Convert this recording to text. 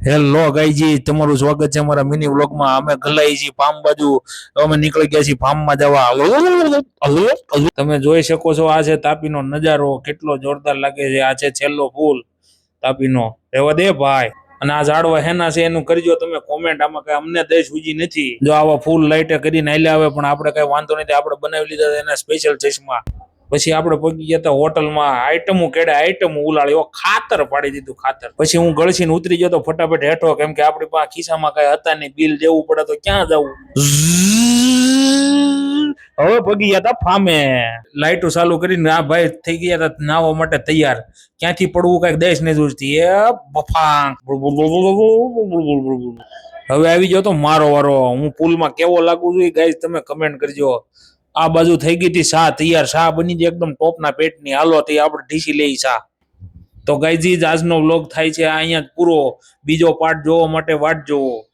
Hello ગાઈજી, તમારું સ્વાગત છે અમારા મિની વ્લોગમાં. અમે ગલાઈ છીએ ફાર્મ બાજુ. અમે નીકળી ગયા છીએ ફાર્મમાં જવા. તમે જોઈ શકો છો, આ છે તાપીનો નજારો. કેટલો જોરદાર લાગે છે. આ છે છેલ્લો ફૂલ તાપીનો. રહેવા દે ભાઈ. અને આ ઝાડવા હેના છે એનું કરજો તમે કોમેન્ટ. આમાં કઈ અમને દેશ ઉજી નથી. જો આવા ફૂલ લાઈટે કરીને હાલ્યા આવે, પણ આપણે કઈ વાંધો નથી. આપણે બનાવી લીધા એના સ્પેશિયલ ચશ્મા. પછી આપણે પગી ગયા હતા હોટલમાં. આઈટમો કેડે આઈટમો ઉલાળી, ખાતર પાડી દીધું ખાતર. પછી હું ગળસીને ઉતરી ગયો તો ફટાફટ હેઠો, કેમ કે આપણી પાસે ખિસ્સામાં કઈ હતા નહીં. બિલ દેવું પડે તો ક્યાં જવું. હવે પગી ગયા હતા ફામે. લાઈટો ચાલુ કરીને આ ભાઈ થઈ ગયા હતા નાવા માટે તૈયાર. ક્યાંથી પડવું કઈક દેશ નહીં જોઈતી. એ બફાંગ. હવે આવી ગયો તો મારો વારો. હું પુલમાં કેવો લાગુ છું ગાઈસ તમે કમેન્ટ કરજો. આ બાજુ થઈ ગઈ હતી શા તૈયાર. શા બની જાય એકદમ ટોપના પેટની. હાલો તે આપણે ઢીસી લઈ શા. તો ગાઈઝ આજનો વ્લોગ થાય છે અહીંયા પૂરો. બીજો પાર્ટ જોવા માટે વાટ જોવો.